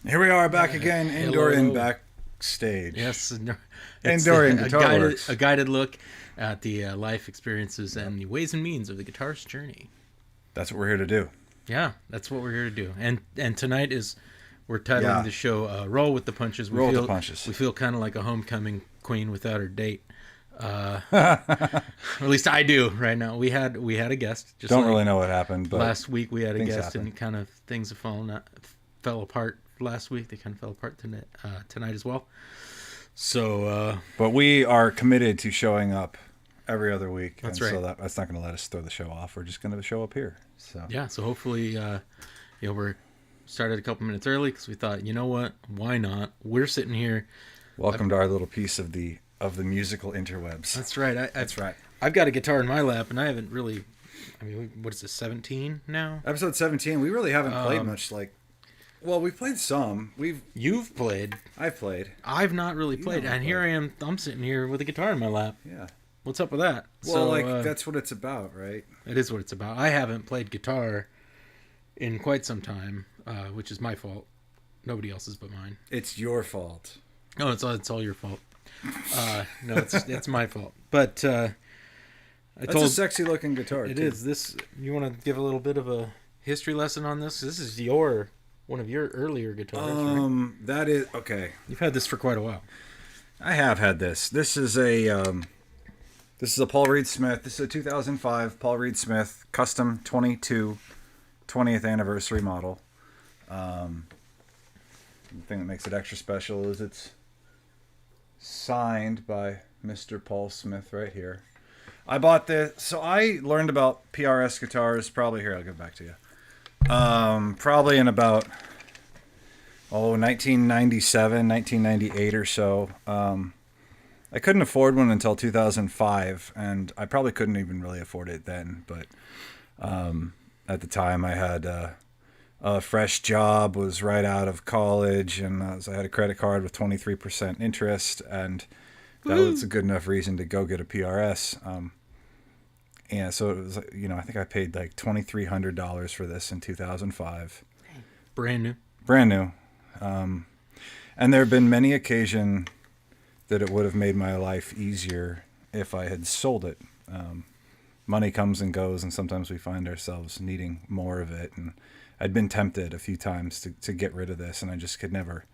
Here we are back again, indoor and Hello. backstage. Yes, it's Indoor and a Guitar guided Works. a guided look at the life experiences and the ways and means of the guitarist's journey. That's what we're here to do. Yeah, that's what we're here to do. And tonight is we're titling Yeah. the show "Roll with the Punches." Roll with the punches. We feel kind of like a homecoming queen without her date. Or at least I do right now. We had a guest. Just Don't like really know what happened, but last week we had a things guest, happen. and kind of things have fell apart last week. They kind of fell apart tonight as well. So but we are committed to showing up every other week. That's and right. So that's not going to let us throw the show off. We're just going to show up here. So yeah, so hopefully, we're started a couple minutes early because we thought, you know what, why not? We're sitting here. welcome to our little piece of the musical interwebs. That's right. That's right. I've got a guitar in my lap, and I haven't really. I mean, what is this? 17 now? Episode 17. We really haven't played much. Well, we played some. You've played. I've played. I've not really played, haven't and here I am. I'm sitting here with a guitar in my lap. Yeah. What's up with that? Well, that's what it's about, right? It is what it's about. I haven't played guitar in quite some time, which is my fault. Nobody else's but mine. It's your fault. Oh, it's all your fault. No, it's my fault. But That's a sexy looking guitar. it too. is this. You want to give a little bit of a history lesson on this? This is one of your earlier guitars. Right? That is okay. You've had this for quite a while. I have had this. This is a Paul Reed Smith. This is a 2005 Paul Reed Smith custom 22 20th anniversary model. The thing that makes it extra special is it's signed by Mr. Paul Smith right here. I bought this. So I learned about PRS guitars probably here. I'll get back to you. Probably in about 1997, 1998 or so. I couldn't afford one until 2005, and I probably couldn't even really afford it then. But at the time, I had a fresh job, was right out of college, and I had a credit card with 23% interest, and that was a good enough reason to go get a PRS. And so it was, I think I paid like $2,300 for this in 2005. Brand new. Brand new. And there have been many occasions that it would have made my life easier if I had sold it. Money comes and goes, and sometimes we find ourselves needing more of it. And I'd been tempted a few times to get rid of this, and I just could never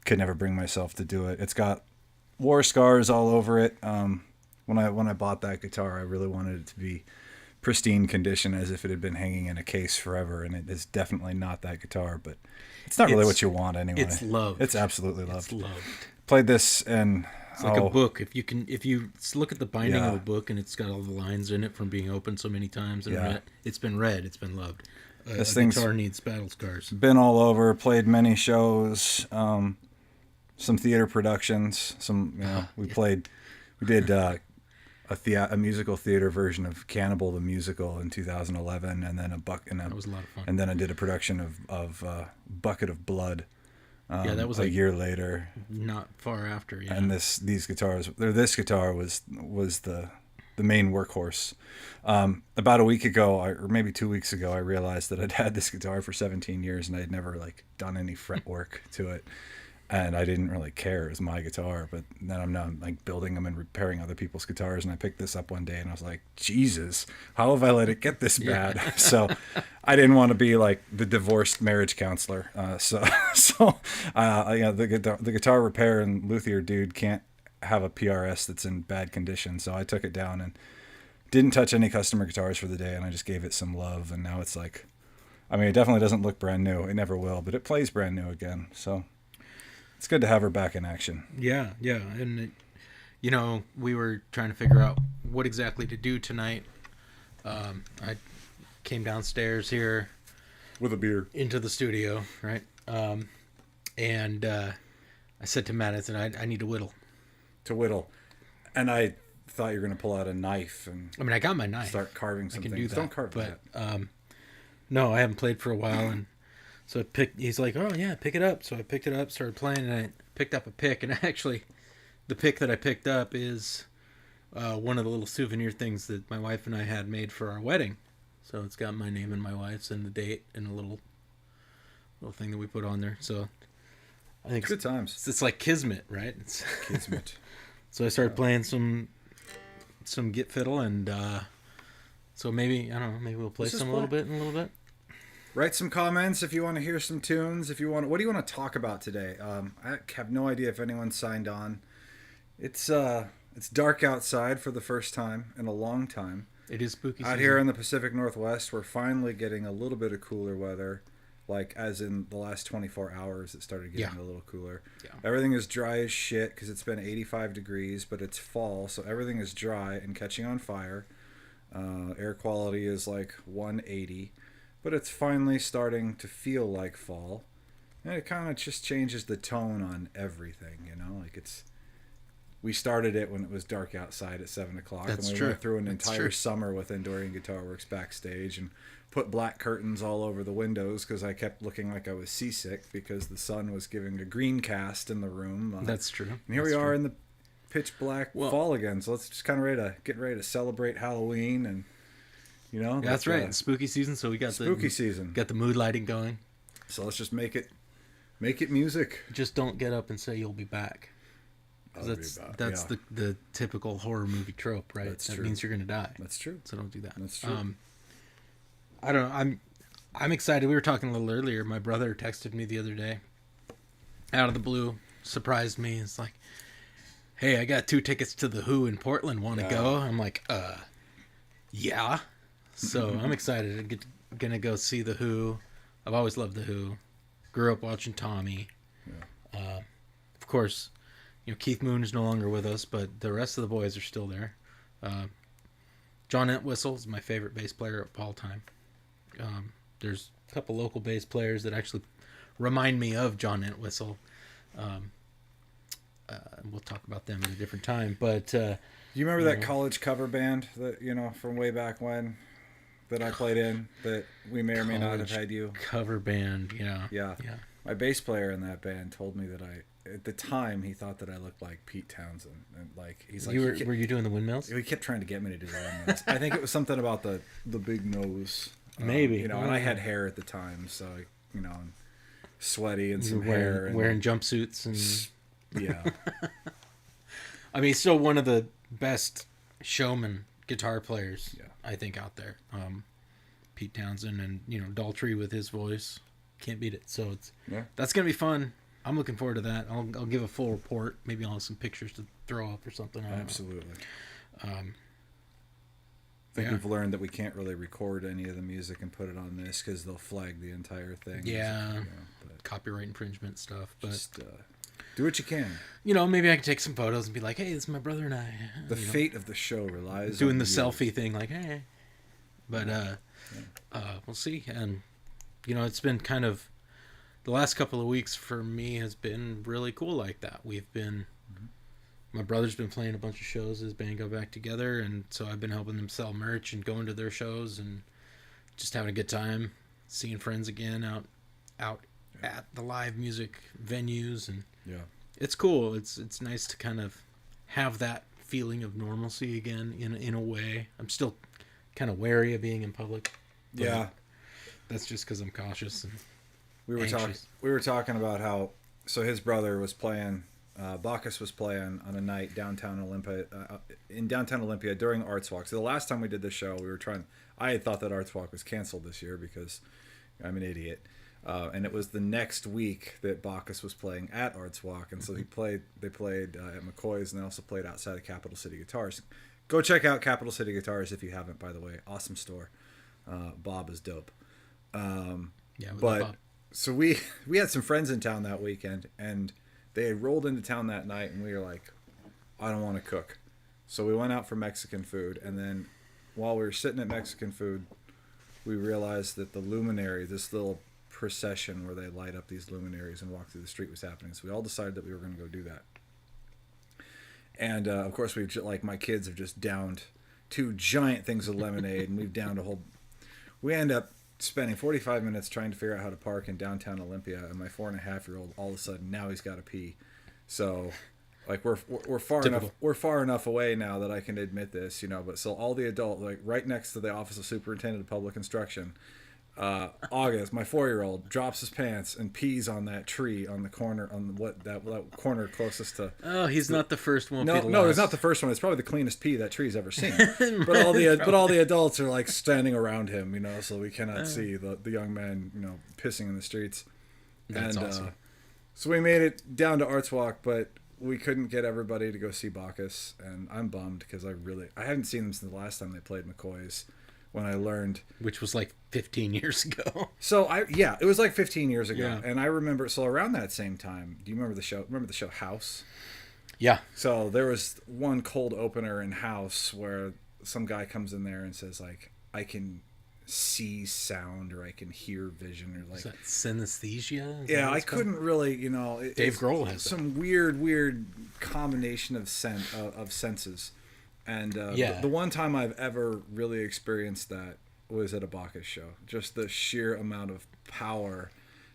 bring myself to do it. It's got war scars all over it. When I bought that guitar, I really wanted it to be pristine condition, as if it had been hanging in a case forever, and it is definitely not that guitar. But it's not really what you want anyway. It's loved. It's absolutely loved. It's loved. Played this, and It's like a book. If you look at the binding Yeah. of a book, and it's got all the lines in it from being opened so many times and Yeah. it's been read, it's been loved. This A thing's guitar needs battle scars. been all over. Played many shows, some theater productions. We did a musical theater version of Cannibal the Musical in 2011, and then That was a lot of fun. and then I did a production of Bucket of Blood. Yeah, that was a like year later. not far after. Yeah. And this guitar was the main workhorse. About a week ago, or maybe 2 weeks ago, I realized that I'd had this guitar for 17 years and I had never done any fret work to it, and I didn't really care. It was my guitar. But then I'm now building them and repairing other people's guitars, and I picked this up one day and I was like, Jesus, how have I let it get this bad? So I didn't want to be like the divorced marriage counselor. The guitar repair and luthier dude can't have a PRS that's in bad condition. So I took it down and didn't touch any customer guitars for the day, and I just gave it some love. And now it's it definitely doesn't look brand new. It never will, but it plays brand new again. So it's good to have her back in action. Yeah, and we were trying to figure out what exactly to do tonight. I came downstairs here With a beer. into the studio, right? And I said to Matt, I said, I need to whittle. To whittle. And I thought you were going to pull out a knife and I mean, I got my knife. start carving some I can things. do that. Don't carve but, that. No, I haven't played for a while, and so he's like, "Oh yeah, pick it up." So I picked it up, started playing, and I picked up a pick. And actually, the pick that I picked up is one of the little souvenir things that my wife and I had made for our wedding. So it's got my name and my wife's and the date and a little thing that we put on there. So I think Good times. it's like kismet, right? Kismet. So I started playing some Git Fiddle, and so maybe I don't know. Maybe we'll play Let's just some a play. little bit in a little bit. Write some comments if you want to hear some tunes. If you want, what do you want to talk about today? I have no idea if anyone signed on. It's dark outside for the first time in a long time. It is spooky Out season. here in the Pacific Northwest, we're finally getting a little bit of cooler weather. Like, as in the last 24 hours, it started getting a little cooler. Yeah. Everything is dry as shit because it's been 85 degrees, but it's fall, so everything is dry and catching on fire. Air quality is like 180, but it's finally starting to feel like fall. And it kind of just changes the tone on everything, you know? Like, we started it when it was dark outside at 7 o'clock. That's and we true. went through an That's entire true. summer with Endorian Guitar Works backstage and put black curtains all over the windows because I kept looking like I was seasick because the sun was giving a green cast in the room. That's true. And here we are in the pitch black Well- fall again. So let's just kind of get ready to celebrate Halloween and, you know. That's like, right. It's spooky season, so we got spooky season. got the mood lighting going. So let's just make it music. Just don't get up and say you'll be back. 'Cause I'll be that's back. that's Yeah. the typical horror movie trope, right? That's that true. means you're gonna die. That's true. So don't do that. That's true. I don't know. I'm excited. We were talking a little earlier. My brother texted me the other day, out of the blue, surprised me. It's like, "Hey, I got 2 tickets to the Who in Portland. Want to go?" I'm like, yeah. So I'm excited. Gonna go see the Who. I've always loved the Who. Grew up watching Tommy. Of course, you know, Keith Moon is no longer with us, but the rest of the boys are still there. John Entwistle is my favorite bass player of all time. There's a couple local bass players that actually remind me of John Entwistle. We'll talk about them at a different time. But Do you remember that college cover band that, you know, from way back when that I played in that we may or may not have College had you? cover band, yeah. Yeah. My bass player in that band told me that at the time, he thought that I looked like Pete Townsend. And like, he's like, Were you doing the windmills? he kept trying to get me to do that. I think it was something about the big nose. Maybe. You know, and I had hair at the time, so, you know, and sweaty and You some were hair. wearing jumpsuits and Yeah. I mean, he's still one of the best showman guitar players, Yeah. I think, out there. Pete Townsend, and you know, Daltrey with his voice, can't beat it. So that's gonna be fun. I'm looking forward to that. I'll give a full report. Maybe I'll have some pictures to throw up or something. I don't know. Absolutely. I think we've learned that we can't really record any of the music and put it on this because they'll flag the entire thing. Yeah. You know, but Copyright infringement stuff, but just do what you can. you know, maybe I can take some photos and be like, "Hey, this is my brother and I." The you know, fate of the show relies doing on the you. selfie thing, like, "Hey," but we'll see. And you know, it's been kind of the last couple of weeks for me has been really cool like that. We've been, my brother's been playing a bunch of shows. His band got back together, and so I've been helping them sell merch and going to their shows and just having a good time, seeing friends again out at the live music venues, and Yeah. it's cool. It's nice to kind of have that feeling of normalcy again in a way. I'm still kind of wary of being in public. but Yeah. That's just because I'm cautious. And We anxious. were talking about how his brother was playing Bacchus was playing on a night downtown Olympia in downtown Olympia during Arts Walk. So the last time we did this show, I had thought that Arts Walk was canceled this year because I'm an idiot. And it was the next week that Bacchus was playing at Arts Walk, and so they played at McCoy's, and they also played outside of Capital City Guitars. Go check out Capital City Guitars if you haven't, by the way. Awesome store. Bob is dope. Yeah, But Bob. so we had some friends in town that weekend, and they had rolled into town that night, and we were like, I don't want to cook. So we went out for Mexican food, and then while we were sitting at Mexican food, we realized that the luminary, this little procession where they light up these luminaries and walk through the street, was happening. So we all decided that we were going to go do that. And of course, my kids have just downed 2 giant things of lemonade, and we've downed a whole. We end up spending 45 minutes trying to figure out how to park in downtown Olympia, and my 4.5-year-old, all of a sudden, now he's got to pee. So, like, we're far Typical. enough. We're far enough away now that I can admit this, you know. But so all the adult, like right next to the Office of Superintendent of Public Instruction, August, my 4-year-old, drops his pants and pees on that tree on the corner, on that corner closest to. Oh, he's not the first, won't be No, the no, it's last. not the first one. It's probably the cleanest pee that tree's ever seen. But all the adults are like standing around him, so we cannot see the young man, pissing in the streets. That's awesome. So we made it down to Arts Walk, but we couldn't get everybody to go see Bacchus, and I'm bummed because I hadn't seen them since the last time they played McCoy's. When I learned, Which was like 15 years ago. so it was like 15 years ago, Yeah. and I remember. So around that same time, do you remember the show? Remember the show House? Yeah. So there was one cold opener in House where some guy comes in there and says like, I can see sound or I can hear vision or like. Is that synesthesia? Is that Yeah, what I it's called? couldn't really, Dave Grohl has some weird combination of senses, and Yeah. the one time I've ever really experienced that was at a Bacchus show. Just the sheer amount of power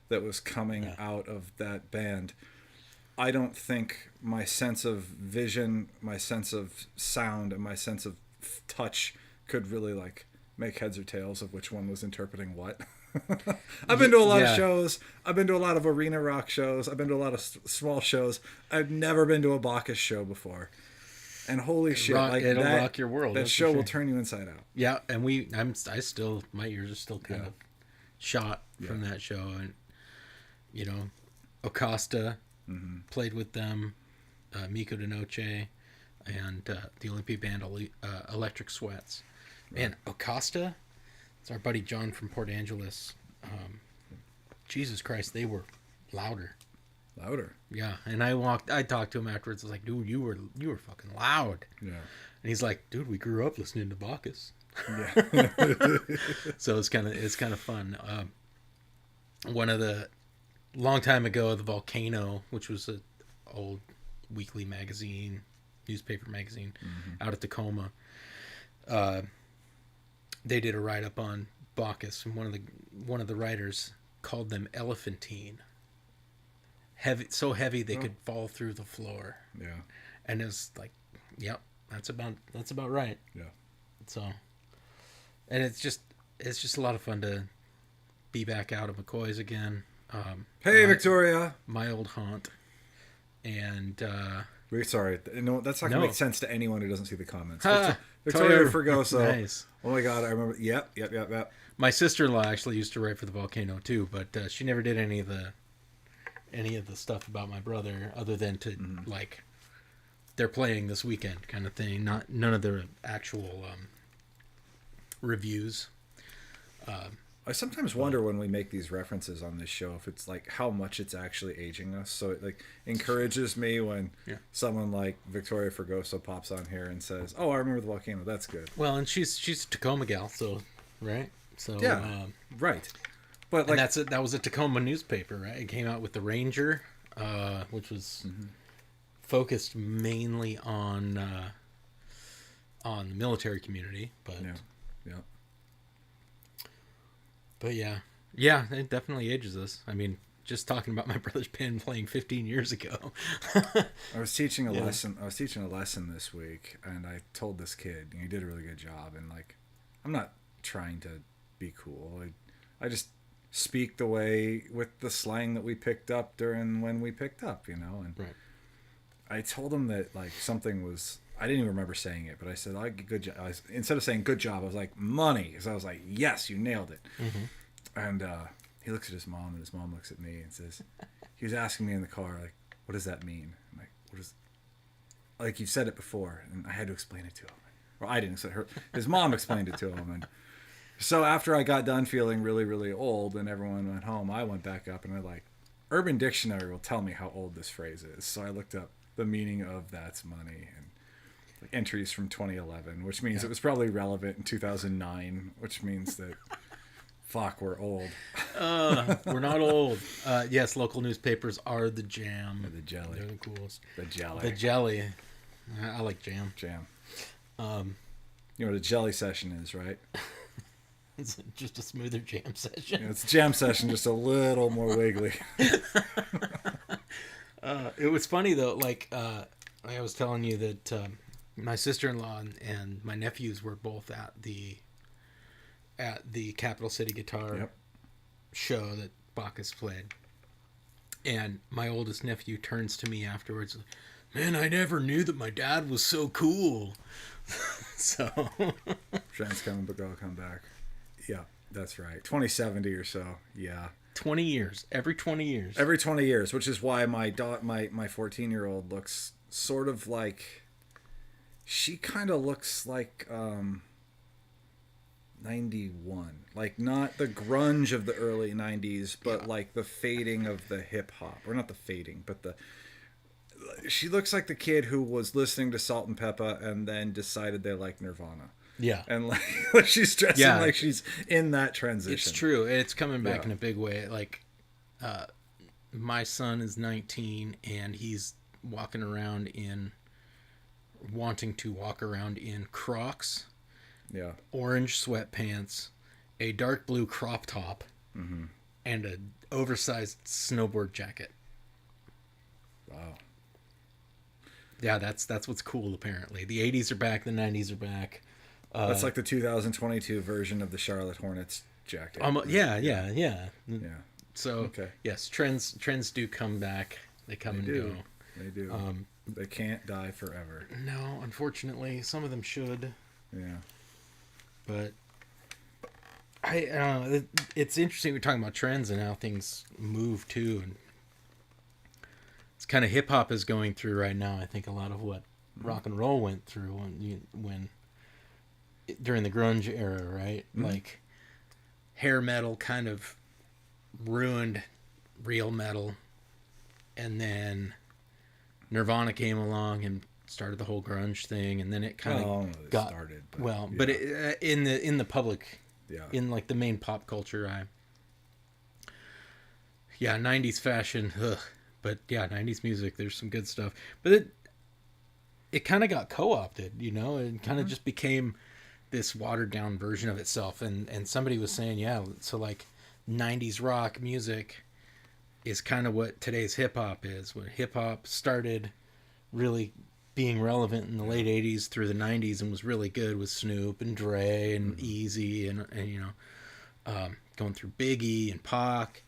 that was coming out of that band. I don't think my sense of vision, my sense of sound, and my sense of touch could really like make heads or tails of which one was interpreting what. I've been to a lot of shows. I've been to a lot of arena rock shows. I've been to a lot of small shows. I've never been to a Bacchus show before. And holy shit, it'll rock your world. That that's show for will sure. turn you inside out. Yeah, and my ears are still kind of shot from that show, and Acosta played with them, Miko de Noche, and the Olympia band Electric Sweats. Man, Acosta, it's our buddy John from Port Angeles. Jesus Christ, they were louder. Louder. Yeah, and I talked to him afterwards. I was like, dude, you were fucking loud. Yeah. And he's like, dude, we grew up listening to Bacchus. Yeah. So it's kind of fun. One of the long time ago, the Volcano, which was an old weekly magazine, newspaper magazine, out of Tacoma. They did a write up on Bacchus, and one of the writers called them elephantine. Heavy, so heavy they could fall through the floor. Yeah. And it's like, yep, that's about right. Yeah. So, and it's just a lot of fun to be back out of McCoy's again. Hey, Victoria. My old haunt. And We're sorry. No, that's not going to make sense to anyone who doesn't see the comments. Ha! Victoria Toyo. Fregoso. Nice. Oh my God, I remember. Yep. My sister-in-law actually used to write for the Volcano too, but she never did any of the stuff about my brother other than to like they're playing this weekend kind of thing. None of their actual reviews. I sometimes wonder when we make these references on this show if it's like how much it's actually aging us. So it like encourages me when someone like Victoria Fregoso pops on here and says, "Oh, I remember the Volcano. That's good." Well, and she's a Tacoma gal, so right. So Yeah, right. But like and that was a Tacoma newspaper, right? It came out with the Ranger, which was focused mainly on the military community, but yeah. But yeah, it definitely ages us. I mean, just talking about my brother's band playing 15 years ago. I was teaching a lesson. I was teaching a lesson this week, and I told this kid, he did a really good job. And like, I'm not trying to be cool. I just speak the way with the slang that we picked up during when we picked up, And Right. I told him that like something was. I didn't even remember saying it, but I said, good job. Instead of saying good job, I was like, money. Because I was like, yes, you nailed it. And he looks at his mom, and his mom looks at me and says, he was asking me in the car, like, what does that mean? I'm like, what is, like, you've said it before. And I had to explain it to him. Or I didn't. His mom explained it to him. And so after I got done feeling really, really old and everyone went home, I went back up and I like, Urban Dictionary will tell me how old this phrase is. So I looked up the meaning of that's money and entries from 2011, which means it was probably relevant in 2009, which means that fuck, we're old. We're not old. Yes, local newspapers are the jam. The jelly. They're the coolest. The jelly. The jelly. I like jam. Jam. You know what a jelly session is, right? It's just a smoother jam session. It's a jam session, just a little more wiggly. It was funny though, like I was telling you that my sister-in-law and my nephews were both at the at the Capital City Guitar Yep. show that Bacchus played. And my oldest nephew turns to me afterwards, man, I never knew that my dad was so cool. So Trends come, but go come back. Yeah, that's right. 2070 or so. Yeah. 20 years. Every 20 years. Every 20 years, which is why my 14-year-old looks sort of like, she kind of looks like 91. Like, not the grunge of the early 90s, but like the fading of the hip hop. Or not the fading, but she looks like the kid who was listening to Salt and Peppa and then decided they like Nirvana. Yeah. And like she's dressing like she's in that transition. It's true. It's coming back in a big way. Like, my son is 19 and he's wanting to walk around in Crocs, orange sweatpants, a dark blue crop top, and an oversized snowboard jacket. Wow. Yeah, that's what's cool. Apparently, the 80s are back. The 90s are back. That's like the 2022 version of the Charlotte Hornets jacket. Yeah. So Okay. yes, trends do come back. They come and go. They do. They can't die forever. No, unfortunately, some of them should. Yeah. But it's interesting we're talking about trends and how things move too, and it's kind of hip hop is going through right now. I think a lot of what rock and roll went through when during the grunge era, right? Like hair metal kind of ruined real metal, and then Nirvana came along and started the whole grunge thing, and then it kind of got started. But in the public, yeah, in like the main pop culture, 90s fashion, but 90s music, there's some good stuff, but it kind of got co-opted, it kind of just became this watered down version of itself, and somebody was saying, so like 90s rock music is kind of what today's hip hop is. When hip hop started really being relevant in the late 80s through the 90s and was really good with Snoop and Dre and Easy and going through Biggie and Pac,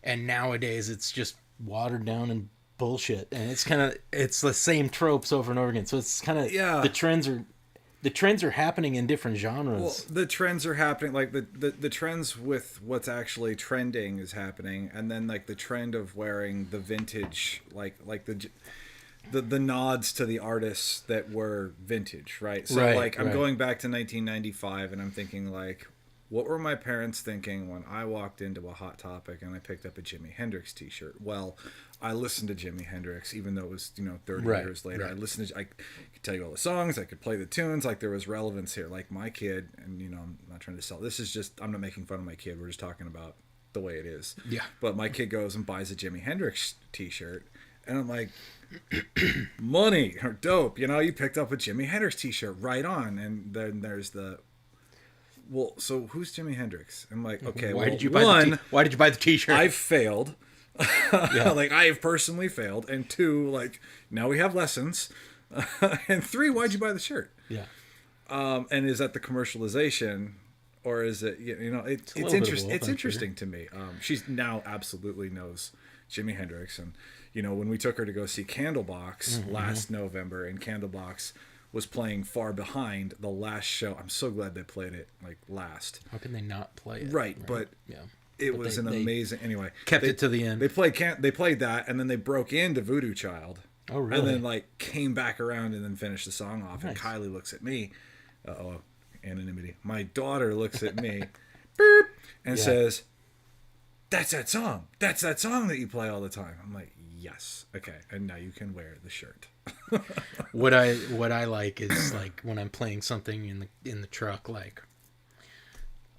and nowadays it's just watered down and bullshit, and it's the same tropes over and over again. So it's kind of the trends are happening in different genres. Well, the trends are happening, like the trends with what's actually trending is happening, and then like the trend of wearing the vintage, like the nods to the artists that were vintage, right? So I'm going back to 1995, and I'm thinking like, what were my parents thinking when I walked into a Hot Topic and I picked up a Jimi Hendrix t-shirt? Well, I listened to Jimi Hendrix, even though it was 30 years later. I listened to, I could tell you all the songs, I could play the tunes, like there was relevance here. Like my kid, and I'm not trying to sell, this is just, I'm not making fun of my kid, we're just talking about the way it is. Yeah. But my kid goes and buys a Jimi Hendrix t-shirt, and I'm like, money or dope, you picked up a Jimi Hendrix t-shirt, right on. And then there's well, so who's Jimi Hendrix? I'm like, okay, why did you buy the t-shirt? I've failed. Like I have personally failed, and 2, like now we have lessons, and 3, why'd you buy the shirt? Yeah. And is that the commercialization, or is it it's interesting? It's interesting to me. She's now absolutely knows Jimi Hendrix, and when we took her to go see Candlebox last November, and Candlebox was playing far behind the last show. I'm so glad they played it like last. How can they not play it? Right? But it was an amazing. Anyway, kept it to the end. They played that, and then they broke into Voodoo Child. Oh, really? And then like came back around and then finished the song off. Nice. And Kylie looks at me. Anonymity. My daughter looks at me, beep, and says, "That's that song. That's that song that you play all the time." I'm like, "Yes, okay." And now you can wear the shirt. What I like is like when I'm playing something in the truck, like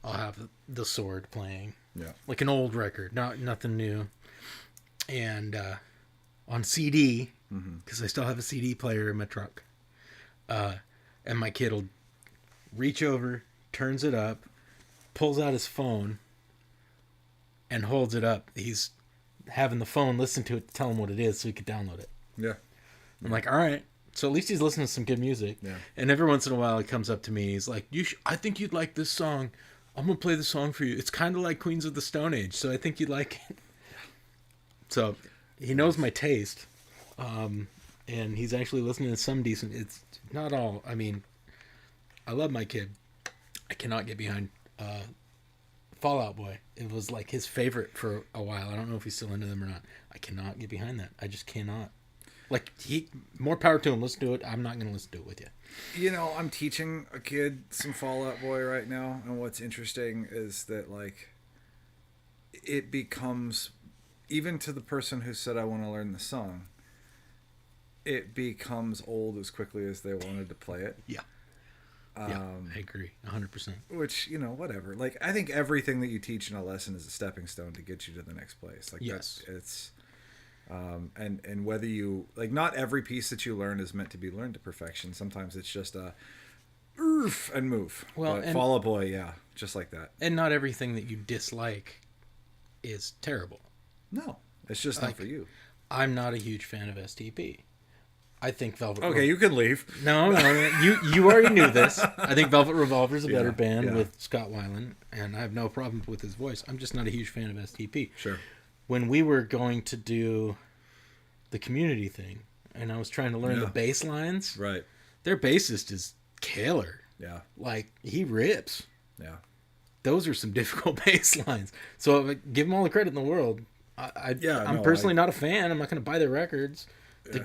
I'll have the Sword playing, like an old record, nothing new, and on CD, because I still have a CD player in my truck, and my kid will reach over, turns it up, pulls out his phone, and holds it up. He's having the phone listen to it to tell him what it is so he could download it. Yeah. I'm like, all right. So at least he's listening to some good music. Yeah. And every once in a while he comes up to me. He's like, I think you'd like this song. I'm gonna play the song for you. It's kind of like Queens of the Stone Age, so I think you'd like it. So he knows my taste, and he's actually listening to some decent. It's not all. I mean, I love my kid. I cannot get behind Fall Out Boy. It was like his favorite for a while. I don't know if he's still into them or not. I cannot get behind that. I just cannot. Like, more power to him. Listen to it. I'm not going to listen to it with you. You know, I'm teaching a kid some Fall Out Boy right now, and what's interesting is that, like, it becomes, even to the person who said I want to learn the song, it becomes old as quickly as they wanted to play it. Yeah. Yeah, I agree. 100%. Which, you know, whatever. Like, I think everything that you teach in a lesson is a stepping stone to get you to the next place. Like, yes. It's... and whether you like, not every piece that you learn is meant to be learned to perfection. Sometimes it's just a oof and move. Well, but and, Fall Out Boy, yeah, just like that. And not everything that you dislike is terrible. No, it's just not for you. I'm not a huge fan of STP. I think Velvet. Okay, you can leave. No, you already knew this. I think Velvet Revolver is a better band with Scott Weiland, and I have no problem with his voice. I'm just not a huge fan of STP. Sure. When we were going to do the community thing, and I was trying to learn the bass lines, right? Their bassist is killer. Yeah. Like, he rips. Yeah. Those are some difficult bass lines. So give them all the credit in the world. I'm personally not a fan. I'm not going to buy their records.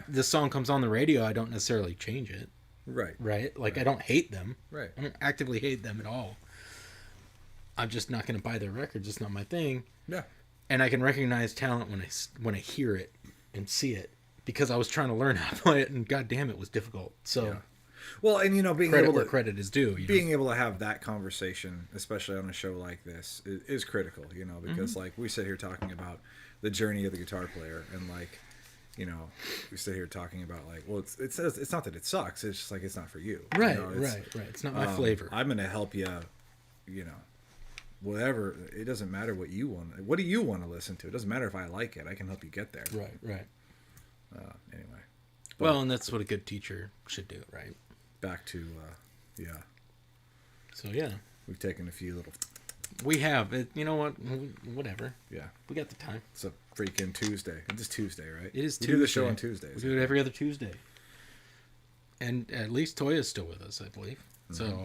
The song comes on the radio. I don't necessarily change it. Right. Right? Like, I don't hate them. Right. I don't actively hate them at all. I'm just not going to buy their records. It's not my thing. Yeah. And I can recognize talent when I hear it and see it, because I was trying to learn how to play it, and goddamn, it was difficult. So, well, and you know, being credit able where to credit is due. Being able to have that conversation, especially on a show like this, is critical. You know, because like, we sit here talking about the journey of the guitar player, and like, you know, we sit here talking about like, well, it's not that it sucks. It's just like, it's not for you. Right. You know, Right. It's not my flavor. I'm going to help you. You know. Whatever, it doesn't matter what you want. What do you want to listen to? It doesn't matter if I like it. I can help you get there. Right. Anyway. Well, and that's what a good teacher should do, right? Back to, yeah. So, yeah. We've taken a few little... We have. You know what? Whatever. Yeah. We got the time. It's a freaking Tuesday. It is Tuesday, right? It is we Tuesday. do the show on Tuesdays. We do it every other Tuesday. And at least Toya's still with us, I believe. Mm-hmm. So,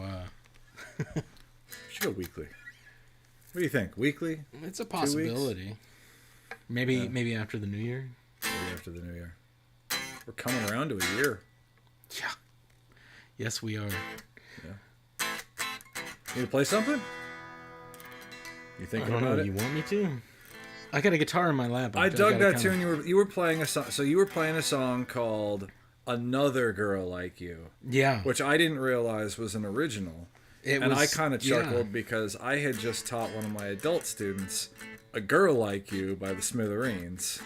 We should go weekly. What do you think? Weekly? it's a possibility. Maybe after the New Year. Maybe after the New Year. We're coming around to a year. Yeah. Yes, we are. Yeah. Need to play something? You thinking about it? You want me to? I got a guitar in my lap. I dug that tune. You were playing a song. So you were playing a song called "Another Girl Like You." Yeah. Which I didn't realize was an original. I kind of chuckled because I had just taught one of my adult students "A Girl Like You" by the Smithereens.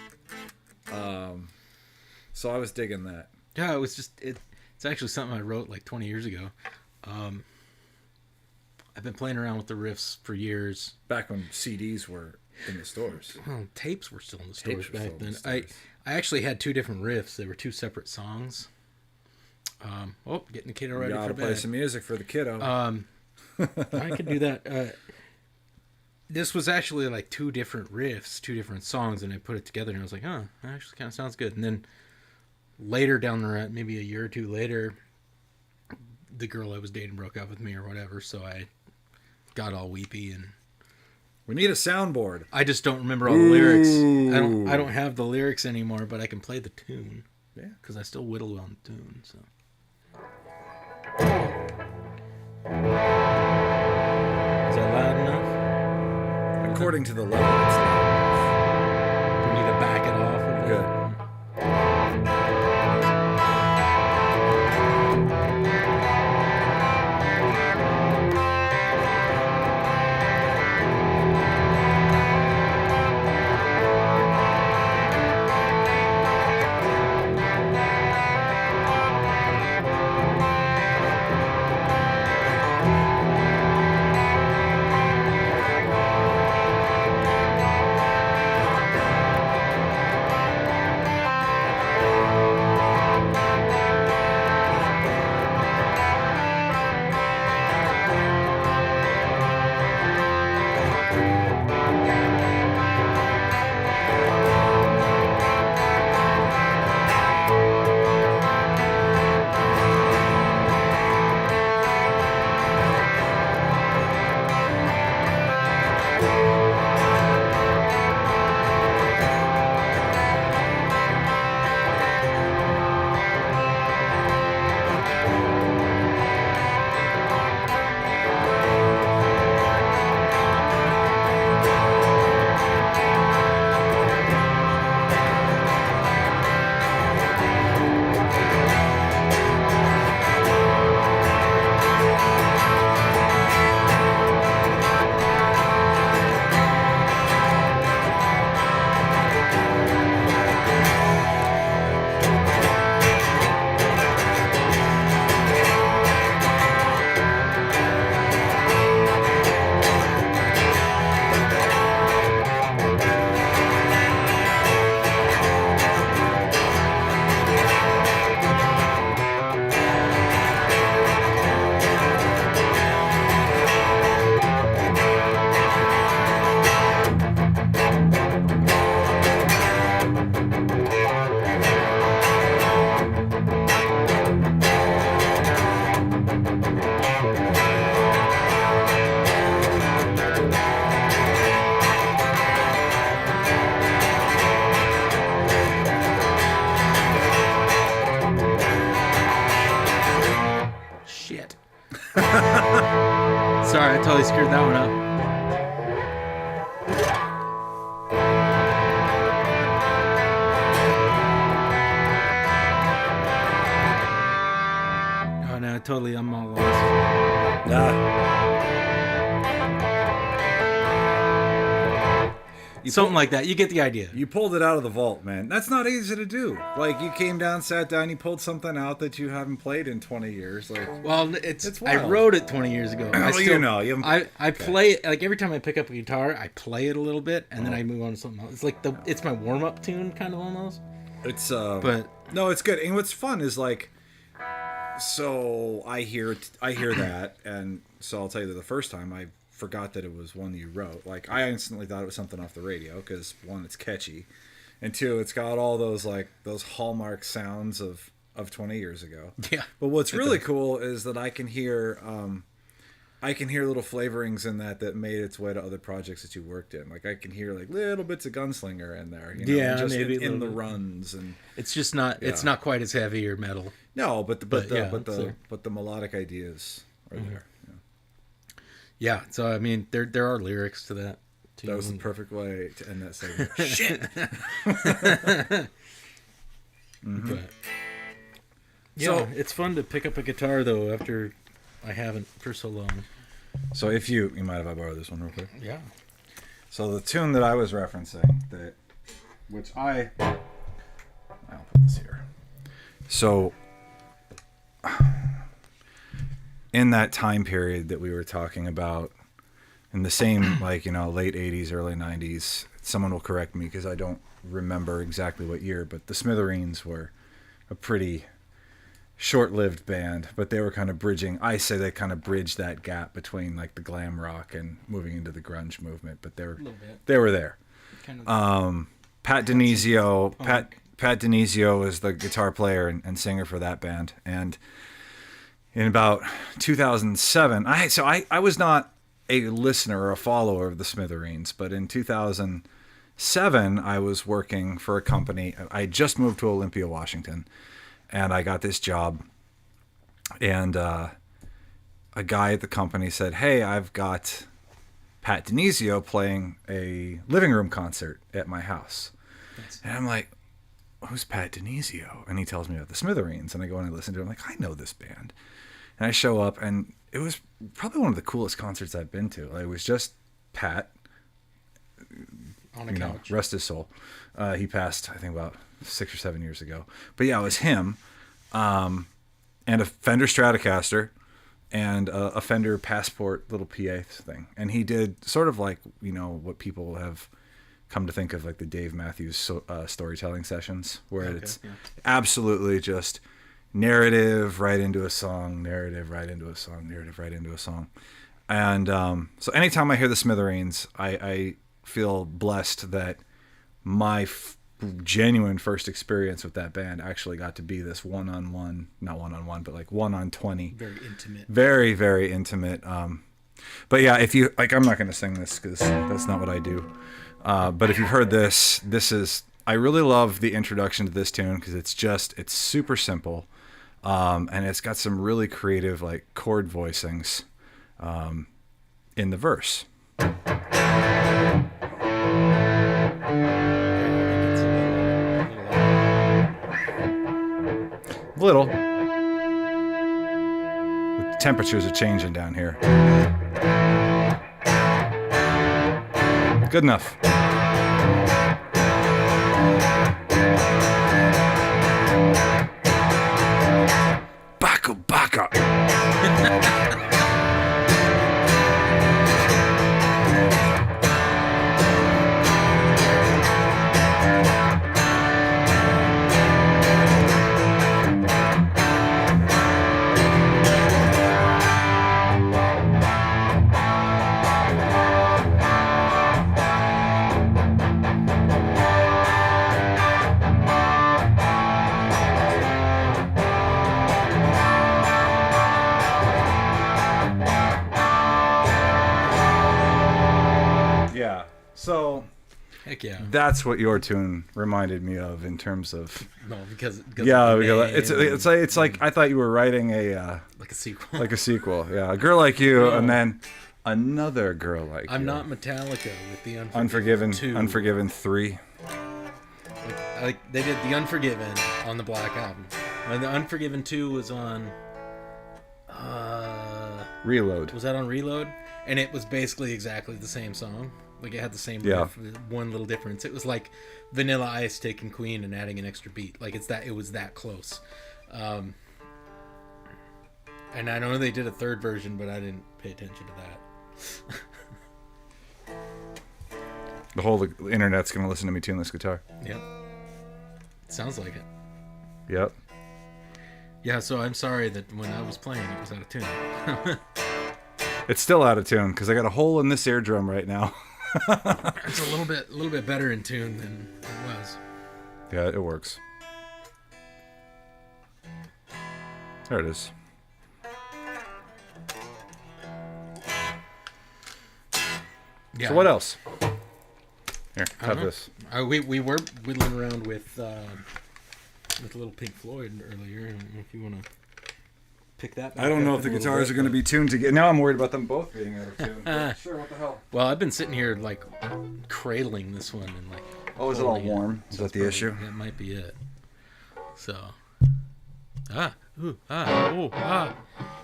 So I was digging that. Yeah, it was just it's actually something I wrote like 20 years ago. I've been playing around with the riffs for years. Back when CDs were in the stores. Well, tapes were still in the stores back then. I actually had two different riffs. They were two separate songs. Getting the kiddo ready for bed. You gotta play some music for the kiddo. I could do that. This was actually like two different riffs, two different songs, and I put it together, and I was like, that actually kind of sounds good. And then later down the road, maybe a year or two later, the girl I was dating broke up with me or whatever, so I got all weepy, and we need a soundboard. I just don't remember all the lyrics. I don't have the lyrics anymore, but I can play the tune. Yeah, because I still whittle on the tune. So. Is that loud enough? According to the level, it's loud. We need to back it off. Good. totally screwed that one up. Oh no, totally, I'm all lost. Something like that. You get the idea. You pulled it out of the vault, man. That's not easy to do. Like, you came down, sat down, you pulled something out that you haven't played in 20 years. Like, Well, it's I wild. wrote it 20 years ago. Well, you know, you haven't- I play it, like every time I pick up a guitar, I play it a little bit and then I move on to something else. It's like it's my warm up tune, kind of almost. it's But no, it's good. And what's fun is like, so I hear that, and so I'll tell you that the first time I forgot that it was one that you wrote. Like, I instantly thought it was something off the radio because one, it's catchy, and two, it's got all those hallmark sounds of 20 years ago. yeah, But what's really cool is that I can hear little flavorings in that made its way to other projects that you worked in. Like, I can hear like little bits of Gunslinger in there, you know, Yeah, just maybe a in the little bit. runs. And it's just not. It's Yeah. not quite as heavy or metal. no, but yeah, it's the there. but the melodic ideas are there. Yeah. Yeah. So I mean, there are lyrics to that. Too. That was the perfect way to end that segment. Shit. But yeah, So- it's fun to pick up a guitar though after I haven't for so long. So if you mind if I borrow this one real quick? Yeah. So the tune that I was referencing, I'll put this here. So in that time period that we were talking about, in the same late 80s, early 90s, someone will correct me because I don't remember exactly what year, but the Smithereens were a pretty short-lived band, but they were kind of bridging. I say they kind of bridged that gap between like the glam rock and moving into the grunge movement, but A little bit. they were there. Kind of. Pat Denizio, Pat Denizio is the guitar player and singer for that band, and in about 2007, I was not a listener or a follower of the Smithereens, but in 2007 I was working for a company. I just moved to Olympia, Washington, and I got this job, and a guy at the company said, "Hey, I've got Pat Denizio playing a living room concert at my house." And I'm like, "Who's Pat Denizio?" And he tells me about the Smithereens, and I go and I listen to it. I'm like, "I know this band." And I show up, and it was probably one of the coolest concerts I've been to. Like, it was just Pat, On a couch. rest his soul. He passed, I think, about 6 or 7 years ago. But yeah, it was him, and a Fender Stratocaster, and a Fender Passport little PA thing. And he did sort of like, what people have come to think of, like the Dave Matthews storytelling sessions, where it's absolutely just narrative right into a song, narrative right into a song, narrative right into a song. And so anytime I hear the Smithereens, I feel blessed that my genuine first experience with that band actually got to be this one-on-one, not one-on-one, but like 1-on-20. Very intimate. Very, very intimate. But yeah, if you like, I'm not going to sing this because that's not what I do. But if you've heard this is, I really love the introduction to this tune because it's super simple. And it's got some really creative like chord voicings in the verse. Little. The temperatures are changing down here. Good enough. Baka baka. Yeah. So Heck yeah. that's what your tune reminded me of in terms of No, because yeah, of the because name, it's like I thought you were writing a like a sequel. like a sequel. Yeah, A Girl Like You, and then Another Girl Like I'm You. not Metallica with the Unforgiven. 2. Unforgiven 3. Like they did the Unforgiven on the Black Album. And the Unforgiven 2 was on. Reload. Was that on Reload? And it was basically exactly the same song. Like it had the same Yeah. riff, one little difference. It was like Vanilla Ice taking Queen and adding an extra beat. Like it was that close. And I know they did a third version, but I didn't pay attention to that. The whole internet's going to listen to me tune this guitar. Yep. Sounds like it. Yep. Yeah, so I'm sorry that when I was playing it was out of tune. It's still out of tune because I got a hole in this eardrum right now. It's a little bit better in tune than it was. Yeah, it works. There it is. Yeah. So what else? Here, I have don't know. this. We were whittling around with Little Pink Floyd earlier. I don't know if you want to pick that. I don't know if the guitars are going to be tuned together. Now I'm worried about them both being out of tune. But sure, what the hell? Well, I've been sitting here like cradling this one and like. Oh, is it all holding warm? Is that the issue? That might be it. So.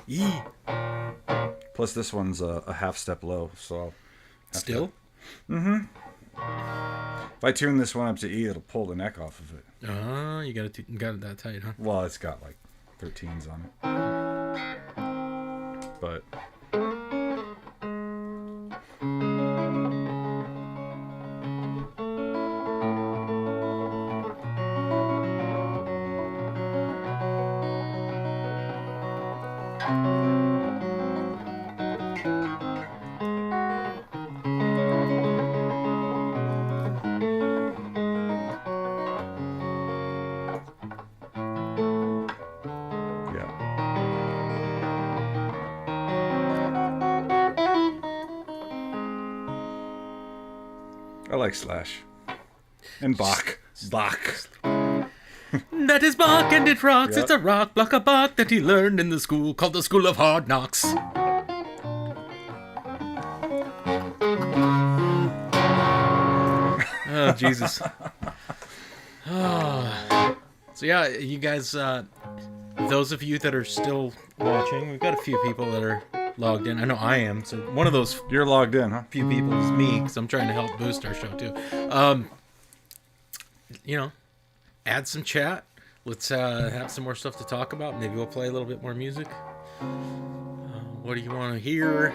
E. Plus, this one's a half step low, so I'll have Still? if I tune this one up to E, it'll pull the neck off of it. You got it that tight, huh? Well, it's got like 13s on it. But I like Slash. And Bach. Bach. That is Bach and it rocks. Yep. It's a rock block of Bach that he learned in the school called the School of Hard Knocks. Oh, Jesus. So yeah, you guys, those of you that are still watching, we've got a few people that are logged in. I know I am. So one of those You're logged in, huh? few people is me, because I'm trying to help boost our show too. Add some chat. Let's have some more stuff to talk about. Maybe we'll play a little bit more music. What do you want to hear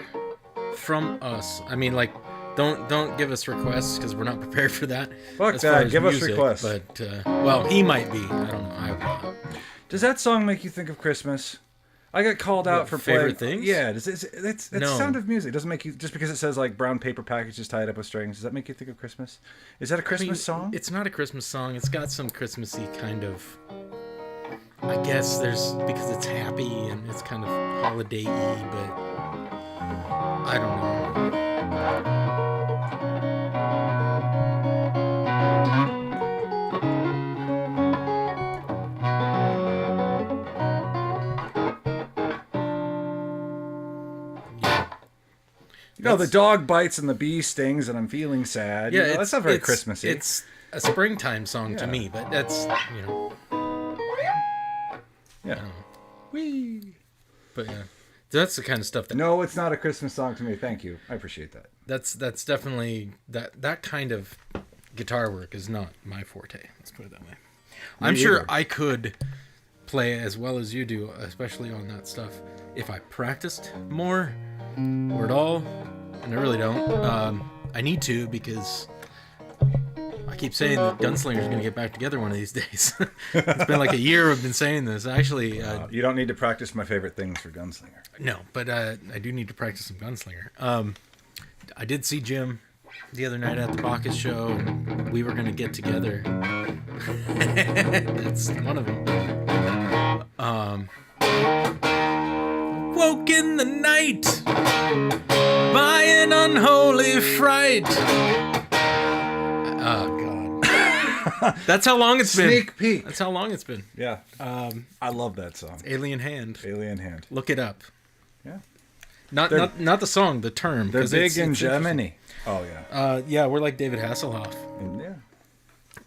from us? I mean, like, don't give us requests because we're not prepared for that. Fuck as far that. as Give us music, requests. But well, he might be. I don't know. Does that song make you think of Christmas? I got called out for favorite playing. things? Yeah, it's No. Sound of Music. Doesn't make you just because it says like brown paper packages tied up with strings. Does that make you think of Christmas? Is that a Christmas song? It's not a Christmas song. It's got some Christmassy kind of. I guess there's because it's happy and it's kind of holiday-y, but I don't know. No, the dog bites and the bee stings and I'm feeling sad. Yeah, You know, that's not very Christmassy. It's a springtime song to Yeah. me, but that's yeah. wee. But yeah, that's the kind of stuff that No, it's not a Christmas song to me. Thank you. I appreciate that. that's definitely that kind of guitar work is not my forte. Let's put it that way. I'm sure either. I could play as well as you do, especially on that stuff, if I practiced more or at all. And I really don't. I need to because I keep saying that Gunslinger's going to get back together one of these days. It's been like a year I've been saying this. Actually, You don't need to practice my favorite things for Gunslinger. no, but I do need to practice some Gunslinger. I did see Jim the other night at the Bacchus show, and we were going to get together. That's one of them. Woke in the night by an unholy fright. Oh, God. That's how long it's been. Sneak peek. That's how long it's been. Yeah. I love that song. Alien Hand. Alien Hand. Look it up. Yeah. Not the song, the term. They're 'cause big it's in interesting. Germany. Oh yeah. Yeah, we're like David Hasselhoff. And, yeah.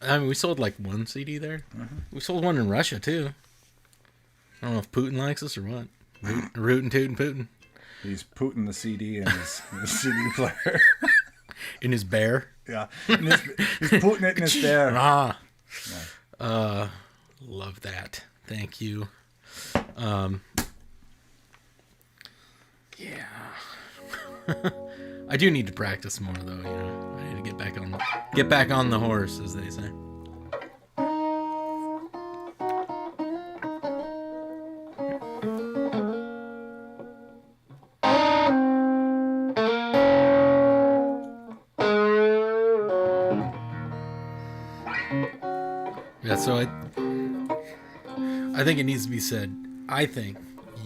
I mean, we sold like one CD there. We sold one in Russia too. I don't know if Putin likes us or what. Rootin' tootin' Putin. He's putting the CD in his CD player. In his bear. Yeah. He's putting it in his bear. Love that. Thank you. Yeah. I do need to practice more though, you know. I need to get back on the horse, as they say. Yeah, so I think it needs to be said. I think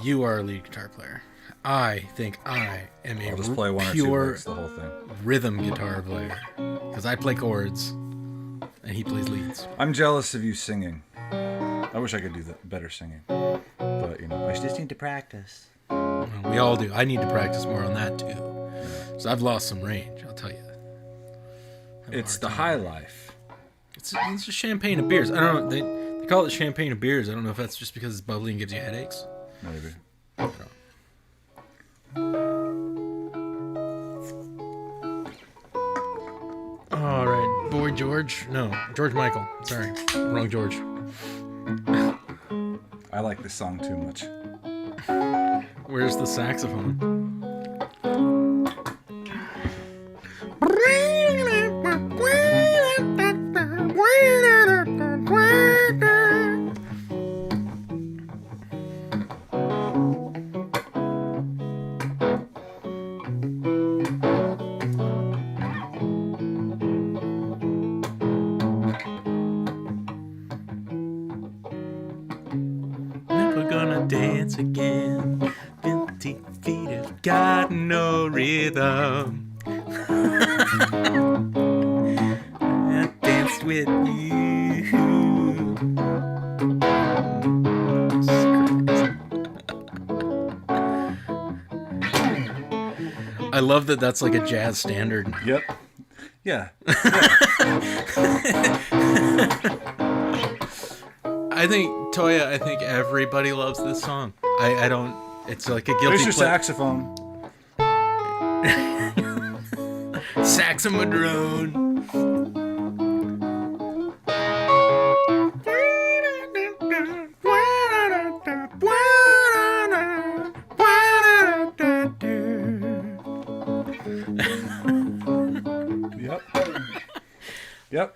you are a lead guitar player. I think I am a I'll just play one or two pure licks the whole thing. rhythm guitar player. Because I play chords, and he plays leads. I'm jealous of you singing. I wish I could do better singing. But, you know, I just need to practice. We all do. I need to practice more on that, too. So I've lost some range, I'll tell you. It's the high life. It's just champagne and beers. I don't know. They call it champagne and beers. I don't know if that's just because it's bubbly and gives you headaches. Maybe. I don't know. All right, Boy George. No, George Michael. Sorry, wrong George. I like this song too much. Where's the saxophone? Never gonna dance again. 50 feet have got no rhythm. I danced with you. I love that that's like a jazz standard. Yep. Yeah. I think, Toya, I think everybody loves this song. I don't, it's like a guilty There's your pleasure. saxophone. Saxomadrone. Yep. Yep.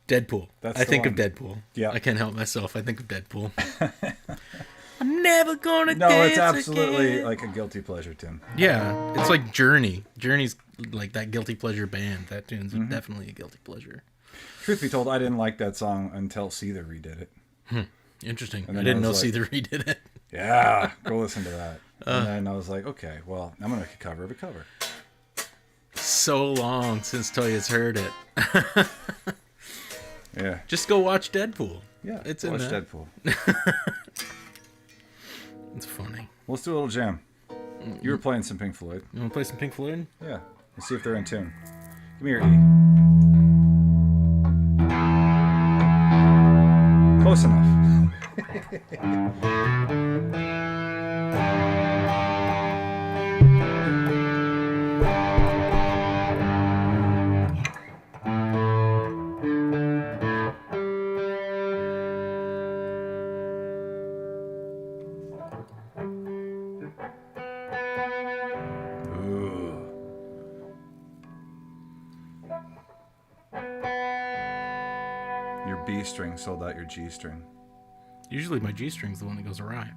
Deadpool. That's I the think one. of Deadpool. Yeah. I can't help myself. I think of Deadpool. I'm never gonna No, dance it's absolutely again. like a guilty pleasure, Tim. Yeah, it's like Journey. Journey's like that guilty pleasure band. That tune's definitely a guilty pleasure. Truth be told, I didn't like that song until Seether redid it. Interesting. And I then didn't I know was like- Seether did it. Yeah, go listen to that. And then I was like, okay, well, I'm gonna make a cover of a cover. So long since Toya's heard it. Yeah, Just go watch Deadpool. yeah. It's in watch there. Deadpool. It's funny. Let's do a little jam. You were playing some Pink Floyd. You want to play some Pink Floyd? Yeah. Let's see if they're in tune. Give me your E. Close enough. Ooh. Your B string sold out your G string. Usually my G string's the one that goes awry.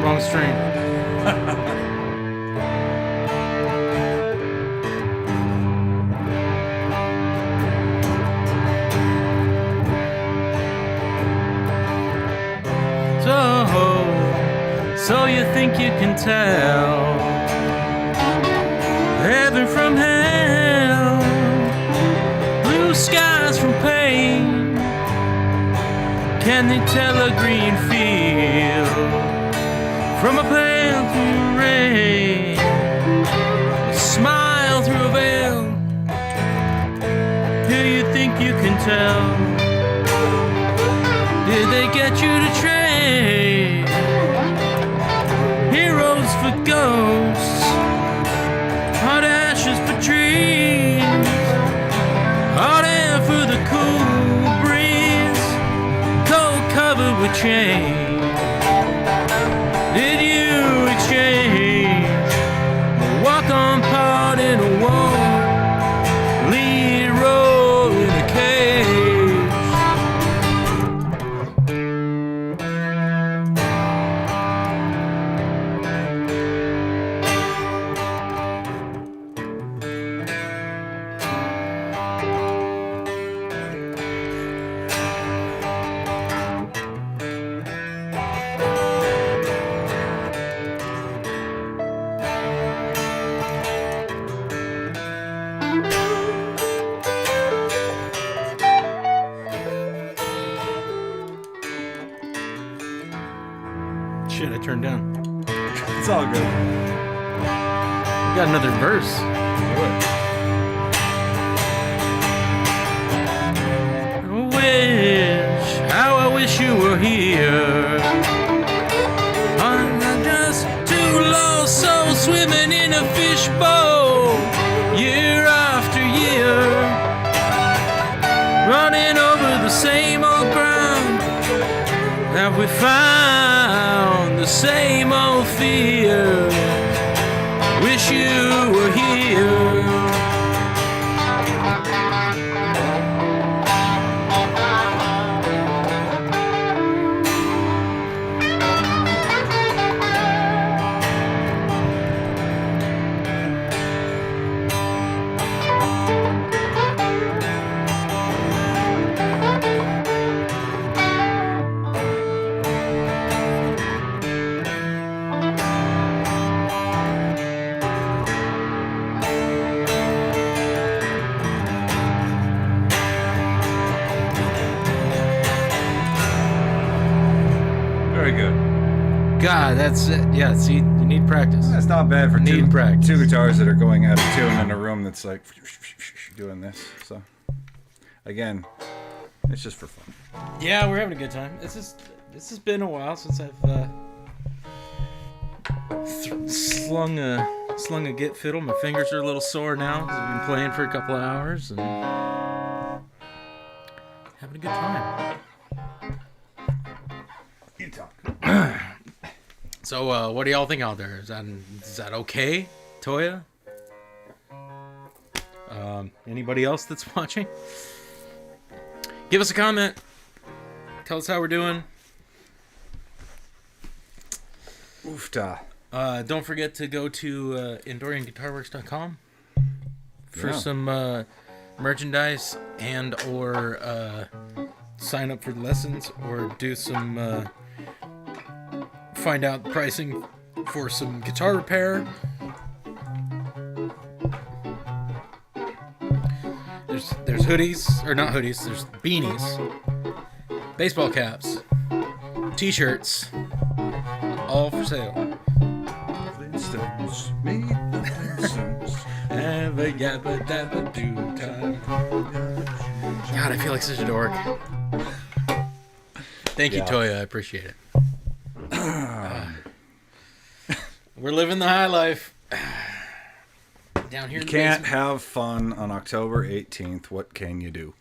Wrong string. So you think you can tell heaven from hell, blue skies from pain? Can they tell a green field from a pale through rain? A smile through a veil. Do you think you can tell? Did they get you to trade heroes for ghosts, hot ashes for trees, hot air for the cool breeze, cold covered with change? Did you exchange a walk-on part in a war, lead role in a cage? Shit, I turned down. It's all good. We got another verse. How I wish you were here. I'm just two lost souls swimming in a fishbowl, year after year, running over the same old ground. Have we found the same old fear? Wish you were here. Very good. God, that's it. Yeah, see, you need practice. That's not bad for Need practice. two guitars that are going out of tune in a room that's like doing this. So, again, it's just for fun. Yeah, we're having a good time. This has been a while since I've slung a git fiddle. My fingers are a little sore now 'cause I've been playing for a couple of hours and having a good time. You talk. So, what do y'all think out there? Is that okay, Toya? Anybody else that's watching? Give us a comment. Tell us how we're doing. Oofta. Don't forget to go to EndorianGuitarWorks.com for Yeah. some merchandise and or sign up for lessons or do some find out pricing for some guitar repair. There's hoodies, or not hoodies, there's beanies, baseball caps, t-shirts, all for sale. Flintstones, meet the Flintstones. Have a yabba dabba do time. God, I feel like such a dork. Thank you, Yeah. Toya. I appreciate it. We're living the high life. Down here You in the can't basement. have fun on October 18th. What can you do?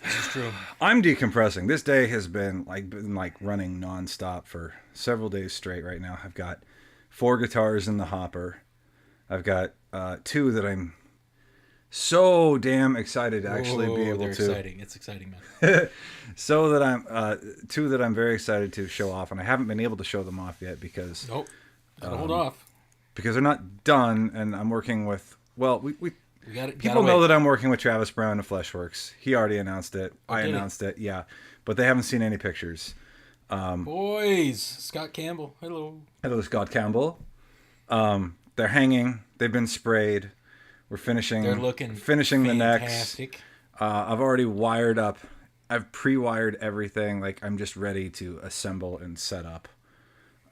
This is true. I'm decompressing. This day has been like running nonstop for several days straight right now. I've got 4 guitars in the hopper. I've got 2 that I'm so damn excited to actually be Whoa, able they're to. exciting. It's exciting, man. So that two that I'm very excited to show off, and I haven't been able to show them off yet because Nope. Gotta hold off. they're not done, and I'm working with. Well, we We got it. people know that I'm working with Travis Brown of Fleshworks. He already announced it. I did he? announced it. Yeah, but they haven't seen any pictures. Boys, Scott Campbell. Hello. Hello, Scott Campbell. They're hanging. They've been sprayed. We're finishing. They're looking finishing fantastic. the necks. I've already wired up. I've pre-wired everything. Like I'm just ready to assemble and set up.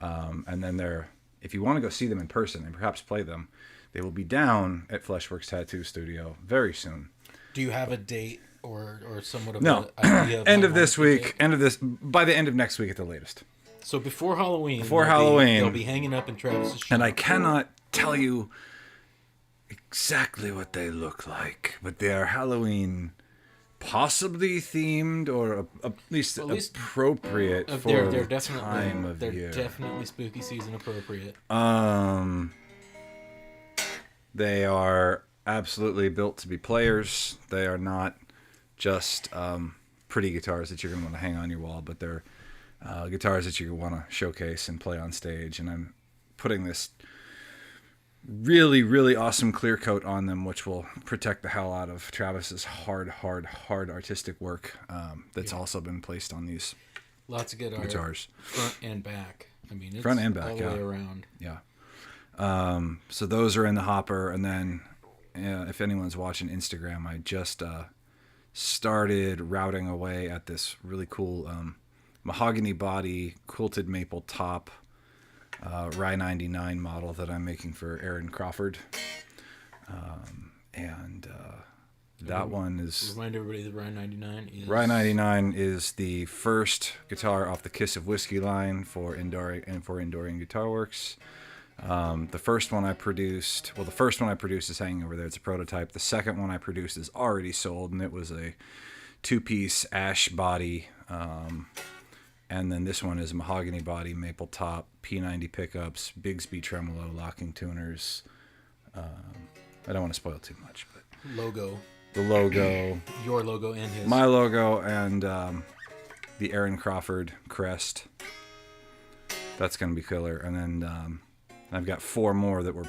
And then they're. If you want to go see them in person and perhaps play them, they will be down at Fleshworks Tattoo Studio very soon. Do you have a date or somewhat of No, an idea of end how of this long it week. End of this by the end of next week at the latest. So before Halloween. Before Halloween. They'll be hanging up in Travis's shop. And I cannot tell you exactly what they look like, but they are Halloween, possibly themed or at least appropriate for They're the definitely time of they're year. definitely spooky season appropriate. They are absolutely built to be players. They are not just pretty guitars that you're going to want to hang on your wall, but they're guitars that you want to showcase and play on stage. And I'm putting this really, really awesome clear coat on them, which will protect the hell out of Travis's hard artistic work that's also been placed on these Lots of good art. guitars. Front and back. I mean, it's Front and back, all the yeah. way around. Yeah. So those are in the hopper. And then if anyone's watching Instagram, I just started routing away at this really cool mahogany body, quilted maple top Rye 99 model that I'm making for Aaron Crawford. That one is... Remind everybody that Rye 99 is... Rye 99 is the first guitar off the Kiss of Whiskey line for Endorian Guitar Works. The first one I produced is hanging over there. It's a prototype. The second one I produced is already sold, and it was a two-piece ash body. And then this one is a mahogany body, maple top, P90 pickups, Bigsby tremolo, locking tuners. I don't want to spoil too much, but Logo. the logo, Your logo and his. my logo, and the Aaron Crawford crest. That's going to be killer. And then I've got 4 more that were...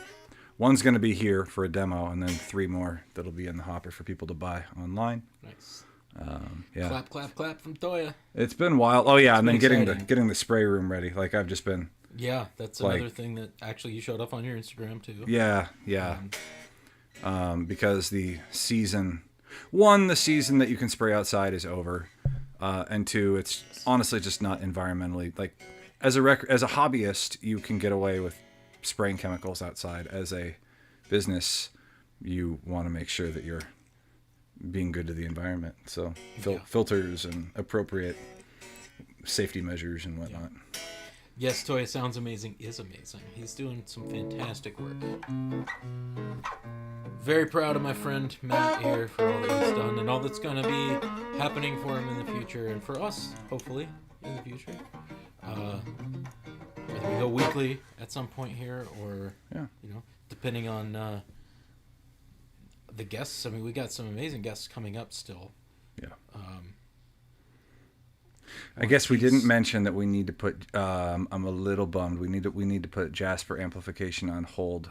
One's going to be here for a demo, and then 3 more that'll be in the hopper for people to buy online. Nice. Yeah. Clap, clap, clap from Toya. It's been wild. Oh yeah, and then been getting the spray room ready. Like I've just been... Yeah, that's Like- another thing that actually you showed up on your Instagram too. Yeah. Because the season that you can spray outside is over, and 2, it's honestly just not environmentally like. As a hobbyist, you can get away with spraying chemicals outside. As a business, you want to make sure that you're being good to the environment. So filters and appropriate safety measures and whatnot. Yes, Toya sounds amazing. Is amazing. He's doing some fantastic work. Very proud of my friend Matt here for all that he's done and all that's going to be happening for him in the future and for us, hopefully, in the future. Whether we go weekly at some point here or, depending on the guests. I mean, we got some amazing guests coming up still. Yeah. I guess we didn't mention that we need to put. I'm a little bummed. We need to put Jasper Amplification on hold.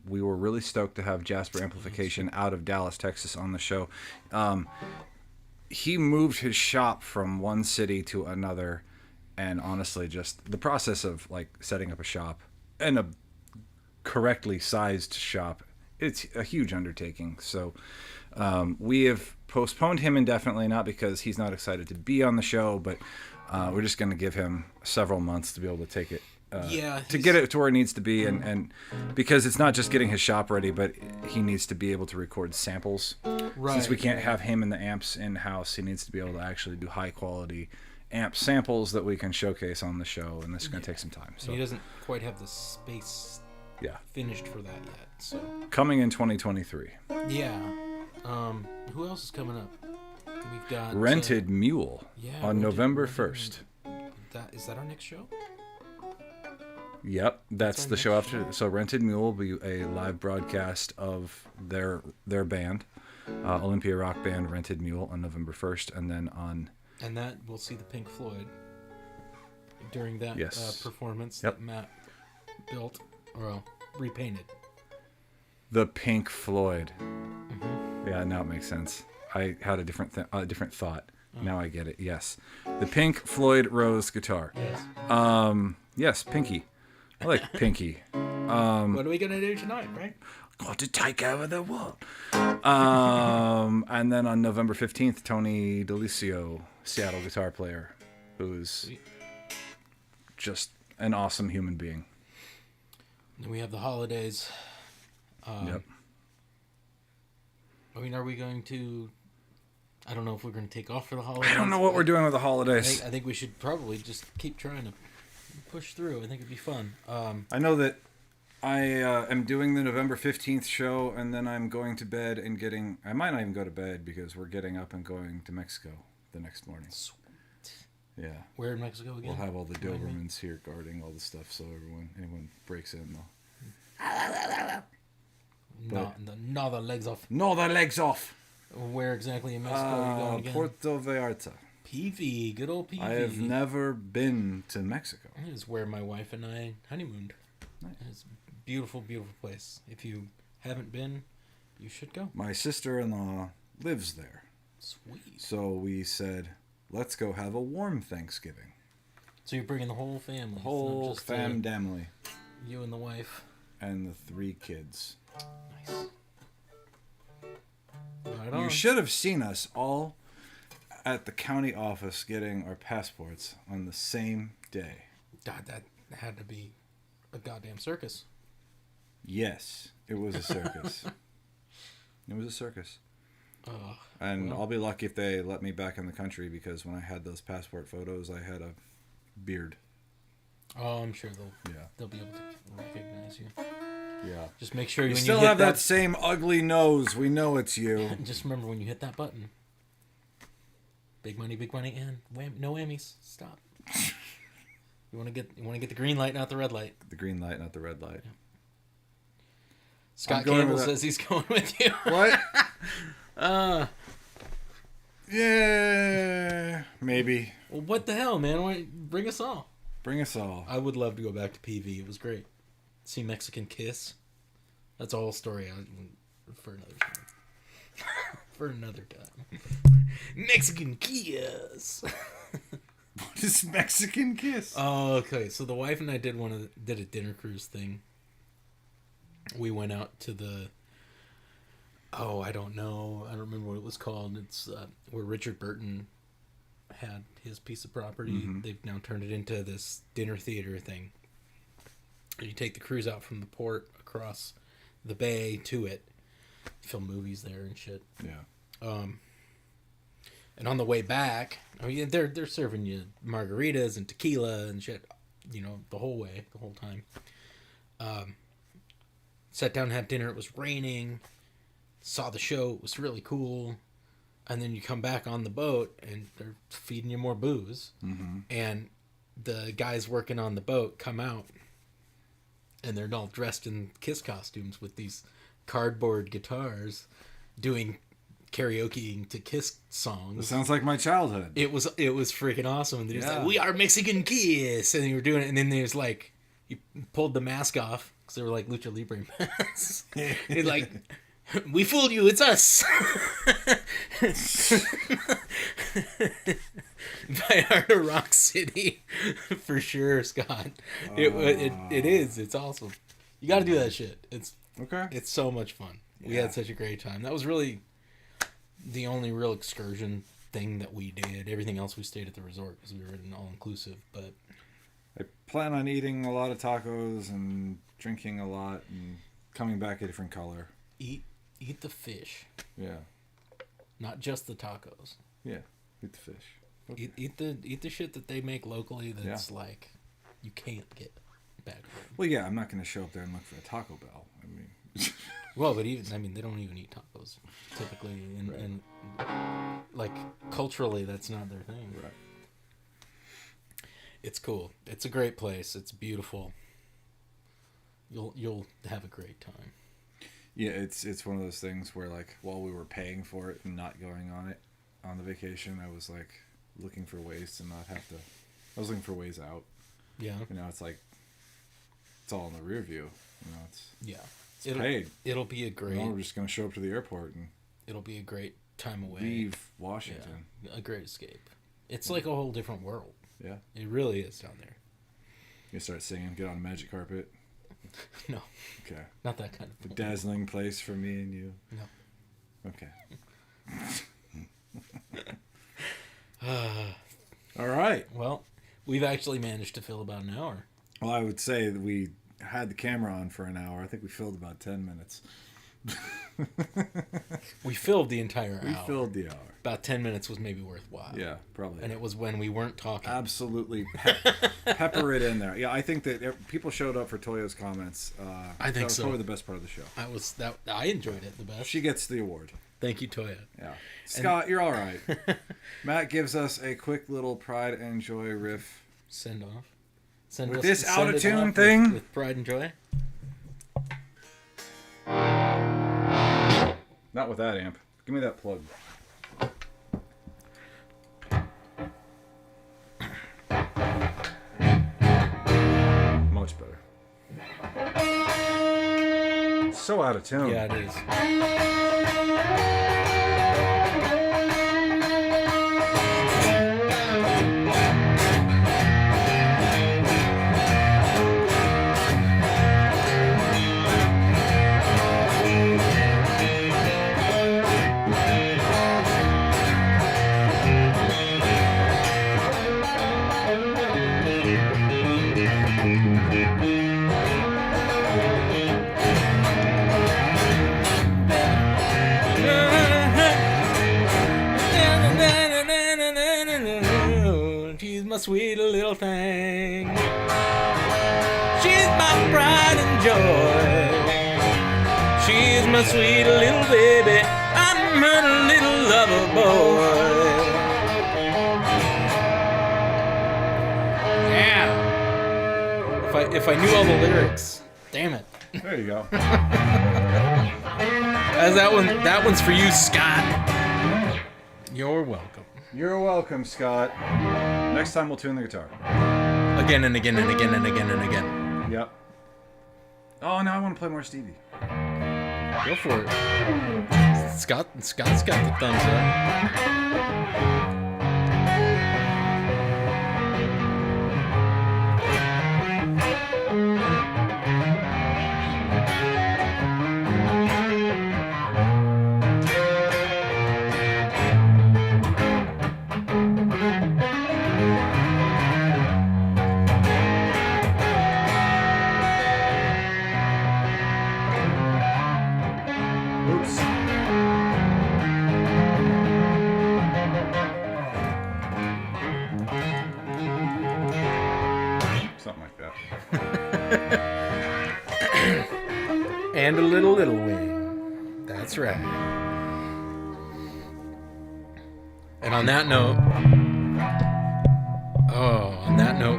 We were really stoked to have Jasper Amplification out of Dallas, Texas, on the show. He moved his shop from one city to another, and honestly, just the process of like setting up a shop and a correctly sized shop, it's a huge undertaking. So we have postponed him indefinitely, not because he's not excited to be on the show, but we're just going to give him several months to be able to take it, to get it to where it needs to be, and because it's not just getting his shop ready, but he needs to be able to record samples. Right. Since we can't have him and the amps in-house, he needs to be able to actually do high-quality amp samples that we can showcase on the show, and this is going to take some time. So he doesn't quite have the space finished for that yet. So coming in 2023. Yeah. Who else is coming up? We've got Rented Mule on November 1st. Is that our next show? Yep, that's our the show next after. So Rented Mule will be a live broadcast of their band, Olympia rock band Rented Mule on November 1st, and then on And that we'll see the Pink Floyd during that Yes. performance Yep. that Matt built, or repainted. the Pink Floyd. Mm-hmm. Yeah, now it makes sense. I had a different thought. Now I get it. Yes, the Pink Floyd Rose guitar. Yes. Yes, Pinky. I like Pinky. What are we gonna do tonight, right? Got to take over the world. And then on November 15th, Tony Delisio, Seattle guitar player, who's Sweet. just an awesome human being. Then we have the holidays. Yep. I mean, are we going to? I don't know if we're going to take off for the holidays. I don't know what we're doing with the I holidays. think we should probably just keep trying to push through. I think it'd be fun. I know that I am doing the November 15th show, and then I'm going to bed and getting... I might not even go to bed because we're getting up and going to Mexico the next morning. Sweet. Yeah. Where in Mexico again? We'll have all the Remind me. Dobermans here guarding all the stuff, so anyone breaks in, they'll... Gnaw the legs off. Gnaw their legs off! Where exactly in Mexico are you going again? Puerto Vallarta. PV, good old PV. I have never been to Mexico. It is where my wife and I honeymooned. Nice. It's a beautiful, beautiful place. If you haven't been, you should go. My sister-in-law lives there. Sweet. So we said, let's go have a warm Thanksgiving. So you're bringing the whole family. It's not Whole just, family. you and the wife. And the 3 kids. Nice. Right on. You should have seen us all at the county office getting our passports on the same day. God, that had to be a goddamn circus. Yes, it was a circus. It was a circus. And well. I'll be lucky if they let me back in the country, because when I had those passport photos, I had a beard. Oh, I'm sure Yeah. they'll be able to recognize you. Yeah. Just make sure You when still you hit have that same ugly nose. We know it's you. Just remember when you hit that button. Big money, and no whammies. Stop. You want to get the green light, not the red light. The green light, not the red light. Scott going Campbell with that. says he's going with you. What? Yeah, maybe. Well, what the hell, man? Bring us all. Bring us all. I would love to go back to PV. It was great. See Mexican Kiss. That's a whole story for another time. For another time. Mexican Kiss. What is Mexican Kiss? Oh, okay. So the wife and I did a dinner cruise thing. We went out to the... Oh, I don't know. I don't remember what it was called. It's where Richard Burton had his piece of property. Mm-hmm. They've now turned it into this dinner theater thing. And you take the cruise out from the port across the bay to it. Film movies there and shit. Yeah. And on the way back, I mean, they're serving you margaritas and tequila and shit, you know, the whole way, the whole time. Sat down, had dinner. It was raining. Saw the show. It was really cool. And then you come back on the boat and they're feeding you more booze. Mm-hmm. And the guys working on the boat come out and they're all dressed in Kiss costumes with these cardboard guitars doing karaoke to Kiss songs. This sounds like my childhood. It was freaking awesome. And they're just Yeah. like, we are Mexican Kiss. And they were doing it. And then there's like, he pulled the mask off because they were like Lucha Libre masks. He's like, we fooled you. It's us. By Heart of Rock City. For sure, Scott. It is. It's awesome. You got to do that shit. Okay. It's so much fun. We Yeah. had such a great time. That was really the only real excursion thing that we did. Everything else we stayed at the resort because we were in all-inclusive. But I plan on eating a lot of tacos and drinking a lot and coming back a different color. eat the fish, Yeah. not just the tacos. Yeah. Eat the fish. Okay. Eat the shit that they make locally that's like you can't get back home. Well, yeah, I'm not going to show up there and look for a Taco Bell. I mean, Well, but they don't even eat tacos typically, and like culturally, that's not their thing. right. It's cool. It's a great place. It's beautiful. You'll have a great time. Yeah, it's one of those things where, like, while we were paying for it and not going on it on the vacation, I was like looking for ways to not have to. I was looking for ways out. Yeah. You know, it's like it's all in the rear view. You know, it's it'll, paid. It'll be a great. You know, we're just gonna show up to the airport and It'll be a great time away. leave Washington. Yeah, a great escape. It's like a whole different world. Yeah. It really is down there. You start singing, get on a magic carpet. No. Okay. Not that kind A of. dazzling place for me and you. No. Okay. All right. Well, we've actually managed to fill about an hour. Well, I would say that we had the camera on for an hour. I think we filled about 10 minutes. We filled the entire We hour. filled the hour. About 10 minutes was maybe worthwhile. Yeah, probably. And it was when we weren't talking. Absolutely pepper it in there. Yeah, I think that people showed up for Toya's comments. I think that was so. probably the best part of the show. I enjoyed it the best. She gets the award. Thank you, Toya. Yeah. Scott, you're all right. Matt gives us a quick little Pride and Joy riff. Send off. With this send it out-of-tune off thing? with pride and joy. Not with that amp. Give me that plug. Much better. It's so out of tune. Yeah, it is. She's my sweet little thing. She's my pride and joy. She's my sweet little baby. I'm her little lover boy. Yeah. If I knew all the lyrics, damn it. There you go. As that one's for you, Scott. You're welcome. You're welcome, Scott. Next time we'll tune the guitar. Again and again and again and again and again. Yep. Oh, now I want to play more Stevie. Go for it. Scott's got the thumbs up. Oops. Something like that. And a little wing. That's right. And on that note,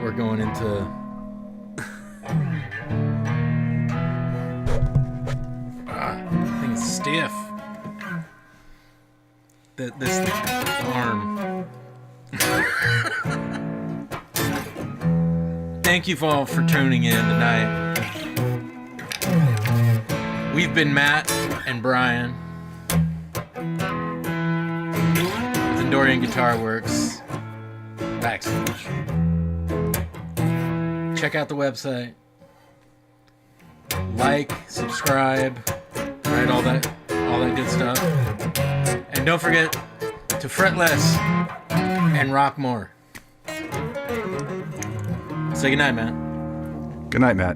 we're going into that thing's stiff. This arm. Thank you all for tuning in tonight. We've been Matt and Brian with Endorian Guitar Works Backstage. Check out the website. Like, subscribe, right? All that good stuff. And don't forget to fret less and rock more. Say goodnight, Matt. Good night, Matt.